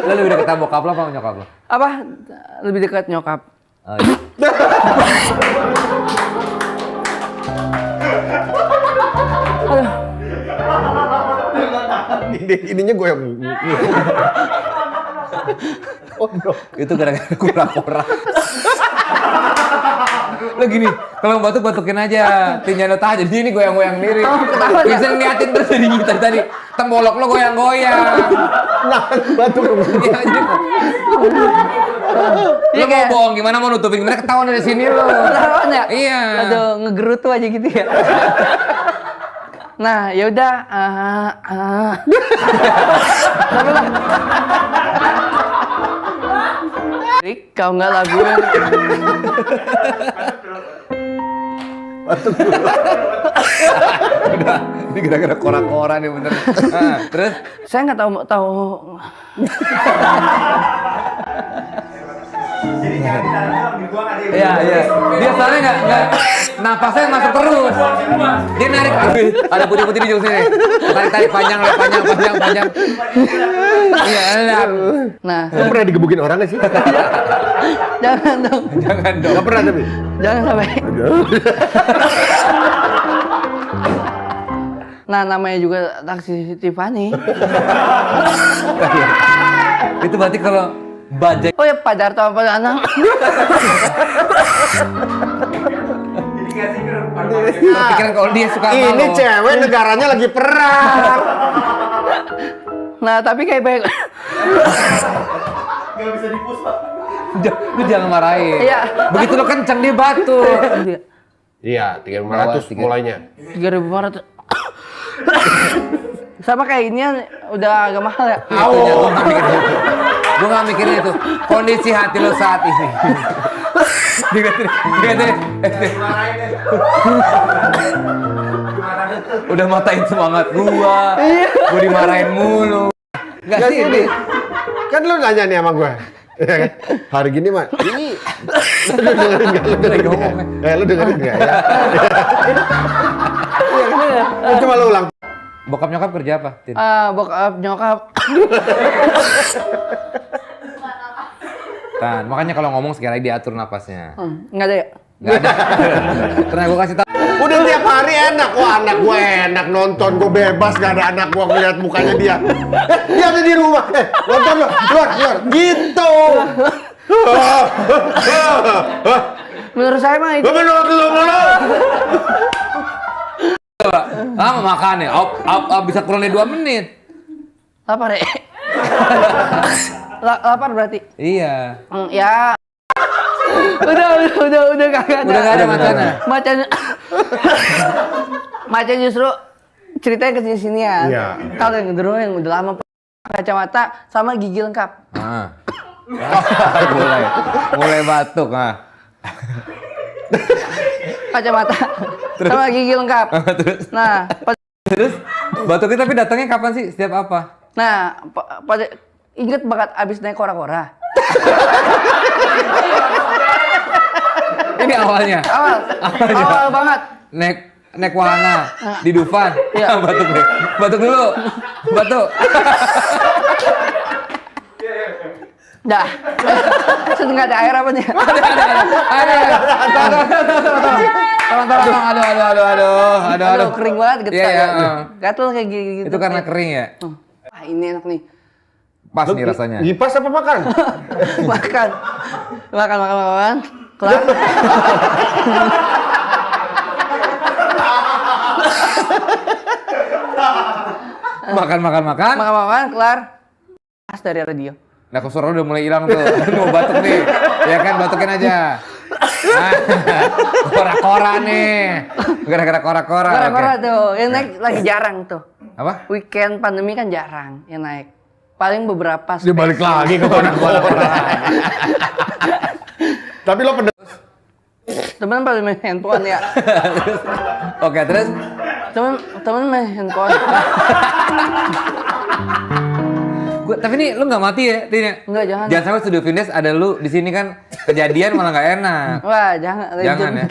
Lo lebih dekat sama bokap lo apa sama nyokap lo? Apa? Lebih dekat nyokap. Oh, iya. Aduh. Ininya gue yang... Oh, no. Itu gara-gara kura-kura. Lo gini, kalau batuk-batukin aja, tinggal lo tahan. Jadi ini goyang-goyang diri. Bisa ngeliatin terus jadi tadi. Tembolok lo goyang-goyang. Nah, batuk. Iya, jadi. Lo mau bohong gimana, mau nutupin gimana, ketahuan dari sini lo. Ketahuan ya? Iya. Aduh, ngegerutu aja gitu ya. Nah, ya udah. Rick, kau nggak laguin. Udah, ini gara-gara kora-kora nih bener. Nah, terus? Saya nggak tahu. Iya, iya. Dia soalnya nggak napasnya masuk terus. Dia narik. Ada putih-putih di ujung sini. Tarik panjang. Iya, enak. Nah, Lo pernah digebukin orang nggak sih? jangan dong. Jangan dong. Gak pernah tapi? Jangan sampai. Nah, namanya juga taksi Tiffany. Itu berarti kalau bajai. Oh ya, Pak Darto apa anak? Pikiran kalau dia suka sama Ini lo. cewek negaranya lagi perang. Nah, tapi kayak baik. Lu jangan marahin. Iya. Begitu lo kencang dia batuk. Iya, 3.500 mulainya. 3.500. Sama kayak ini udah agak mahal ya. Itunya gue nggak mikirin itu. Gue nggak mikirin itu. Kondisi hati lo saat ini. Udah matain semangat gua. Gua dimarahin mulu. Enggak sih ini. Kan lu nanya nih sama gue. Ya kan? Hari gini mah, ini lu dengerin nggak? Lu dengerin nggak ya? Cuma lu ulang. Bokap nyokap kerja apa? Tin? Bokap nyokap. Kan, makanya kalau ngomong sekali lagi diatur napasnya. Nggak ada ya? Nggak ada. Karena gua kasih tahu. Udah tiap hari enak, wah anak gue enak nonton, gue bebas gak ada anak gue ngeliat mukanya dia. Dia ada di rumah, nonton lo, keluar, gitu. Menurut saya mah itu. Menurut lu. Lama makan ya, bisa kurang dari 2 menit. Lapar ya? Lapar berarti? Iya. Ya. Udah kagak ada. Udah nggak ada macannya. Macan justru ceritanya ke sini-sinian. Iya. Kalau yang dulu yang udah lama kacamata sama gigi lengkap. Mulai batuk. Kacamata sama gigi lengkap. Terus batuknya tapi datangnya kapan sih? Setiap apa? Nah, pada inget banget abis naik kora-kora. Ini awalnya. Awal banget. Naik wahana di Dufan. Iya. Batuk deh. Batuk dulu. Batuk. Dah. Sudah nggak ada air apa nih? Ada. Tolong. Aduh, kering banget gitu. Iya. Gatel kayak gitu. Itu karena kering ya? Wah, ini enak nih. Pas nih rasanya. Ngipas apa makan? Makan. Kelar. Makan, kelar. Pas dari radio. Nah, suara udah mulai hilang tuh. Mau batuk nih. Ya kan, batukin aja. Kora-kora nih. Gara-gara kora-kora. Kora-kora tuh, yang naik lagi jarang tuh. Apa? Weekend pandemi kan jarang yang naik. Paling beberapa. Dia balik lagi ke kora-kora. Tapi lo Temen pada main handphone ya. Oke, terus? Temen main handphone. Tapi nih lu nggak mati ya, Tin? Enggak, jangan. Jangan sampai Studio Vindes ada lu di sini kan kejadian malah nggak enak. Wah, jangan. Jangan ya.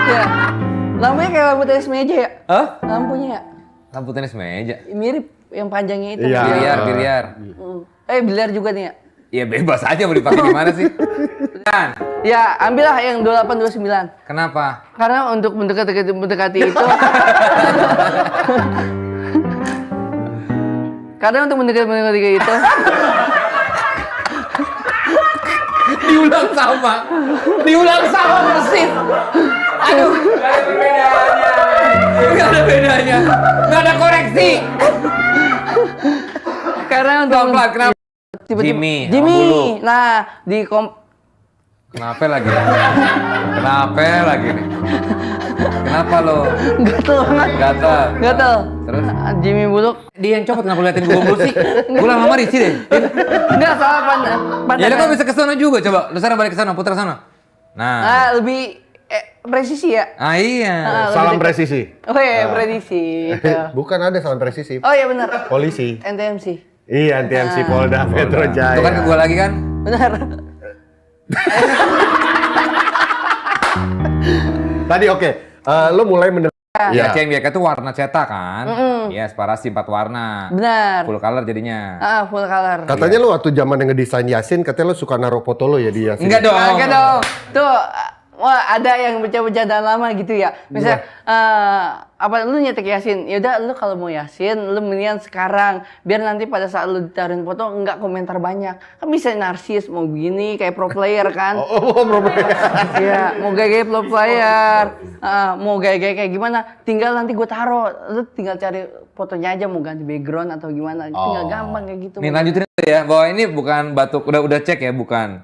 Ya. Lampunya kayak lampu tenis meja ya? Hah? Lampunya ya? Lampu tenis meja. Mirip. yang panjangnya itu. Iya. Biliar. Biliar juga nih ya. Iya bebas aja mau dipakai gimana sih. Dan Ya, ambillah yang 28 29. kenapa? Karena untuk mendekati itu Karena untuk mendekati itu Diulang sama persis. Aduh, nggak ada bedanya, nggak ada koreksi. karena untuk Pelan-pelan, kenapa? tiba-tiba Jimmy, Jimmy. sama bulu. Nah, Kenapa lagi nih? Kenapa lo? gatel banget. Gatel. Terus? Jimmy Buluk. Dia yang copot, kenapa liatin gue mulu sih? Gue lama-lama risih deh. Enggak salah Ya lo kan bisa ke sana juga, coba. Lu sekarang balik ke sana, putar sana. Nah. lebih presisi ya. Iya. Salam presisi. Oh iya, prediksi. Bukan ada salam presisi. Oh iya benar. Polisi. NTMC. Iya, NTMC Polda Metro Jaya. Itu kan ke gue lagi kan? Benar. Tadi oke. Lo mulai mendengar. Ya, CMYK itu warna cetak kan? Iya, Sparasi 4 warna. Benar. Full color jadinya. Full color. Katanya lo waktu zaman yang ngedesain Yasin, katanya lo suka naruh foto lo ya di Yasin. Enggak dong. Enggak dong. Tuh, wah ada yang bercanda-bercandaan lama gitu ya. Misalnya, apa lu nyetek Yasin? Ya udah lu kalau mau Yasin, lu mendingan sekarang. Biar nanti pada saat lu ditaruhin foto enggak komentar banyak. Kan bisa narsis, mau begini kayak pro player kan. Pro player. Iya, mau gaya-gaya pro player. Mau gaya-gaya kayak gimana? Tinggal nanti gue taruh. Lu tinggal cari fotonya aja, mau ganti background atau gimana. Tinggal gampang kayak gitu. Nih lanjutin ya, bahwa ini bukan batuk, udah cek ya, bukan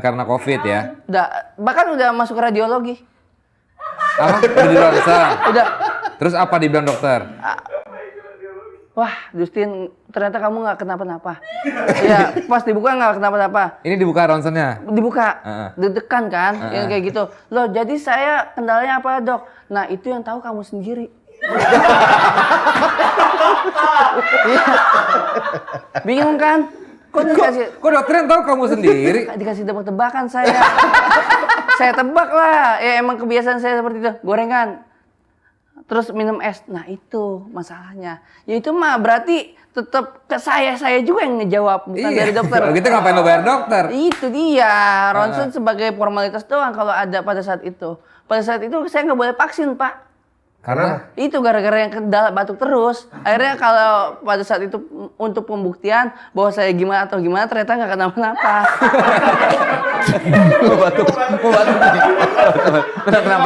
karena COVID ya. Bahkan udah masuk radiologi. Apa? Udah di ronsen. Udah. Terus apa dibilang dokter? Wah, Justin, ternyata kamu nggak kenapa-napa. Ya, pas dibuka nggak kenapa-napa. Ini dibuka ronsennya? Dibuka, deg-degan kan, yang kayak gitu. Loh, jadi saya kendalanya apa dok? Nah, itu yang tahu kamu sendiri. Bingung kan? Kok dokter yang tahu kamu sendiri? Dikasih tebak-tebakan saya. Saya tebak lah, ya emang kebiasaan saya seperti itu, gorengan. Terus minum es, nah itu masalahnya. Ya itu mah berarti tetap ke saya juga yang ngejawab, bukan dari dokter. Kalau gitu ngapain lo bayar dokter? Itu dia, ronsen sebagai formalitas doang kalau ada pada saat itu. Pada saat itu saya nggak boleh vaksin pak. Karena? Itu gara-gara yang kendala batuk terus. Akhirnya kalau pada saat itu untuk pembuktian bahwa saya gimana atau gimana ternyata nggak kenapa-napa. Mau batuk. Tenang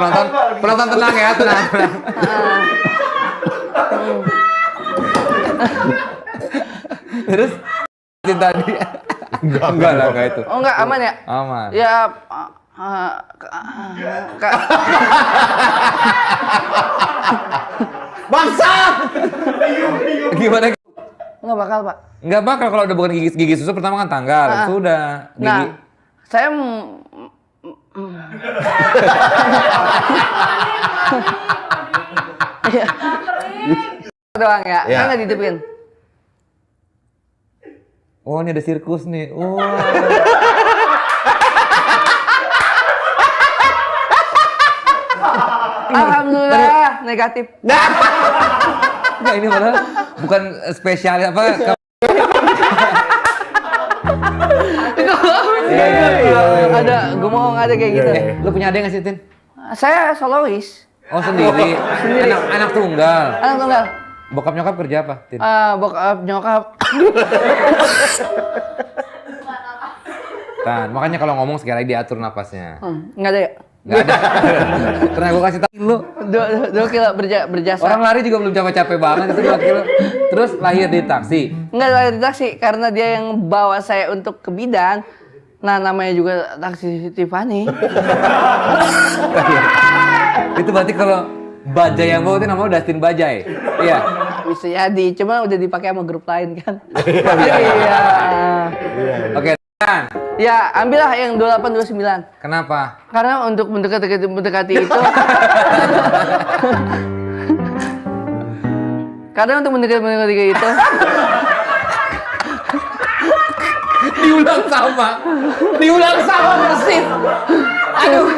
penonton tenang ya, tenang. Terus tadi enggak itu. Oh enggak, aman ya? Aman. Ya Bangsa! Gimana? Enggak bakal, Pak. Enggak bakal kalau udah bukan gigi susu pertama kan tanggal. Sudah. Gigi. Nah, saya doang ya, kan nggak ditipin. Oh, ini ada sirkus nih. Oh. Alhamdulillah negatif. Enggak, ini malah bukan spesial apa. Ada gumong ada kayak gitu. Lu punya adik nggak sih, Tin? Saya solois. Oh, sendiri. Anak tunggal. Anak tunggal. Bokap nyokap kerja apa, Tin? Bokap nyokap. Tan, makanya kalau ngomong sekali lagi diatur napasnya. Nggak ada ya? Nggak ada. Karena gue kasih tahu lu. 2 kilo berjasa. Orang lari juga belum capek-capek banget itu 2 kilo. Terus lahir di taksi. Enggak lahir di taksi karena dia yang bawa saya untuk ke bidan. Nah, namanya juga taksi Tiffany. Itu berarti kalau Bajai yang bawa itu namanya Dustin Bajai. Iya. Bisa jadi, cuma udah dipakai sama grup lain kan. Iya. Oke, Tan. Ya, ambillah yang 28 29. Kenapa? Karena untuk mendekati itu Karena untuk mendekati itu diulang sama persis. Aduh,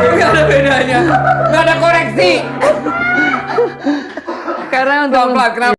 nggak ada bedanya, nggak ada koreksi. Karena untuk pelan-pelan, kenapa?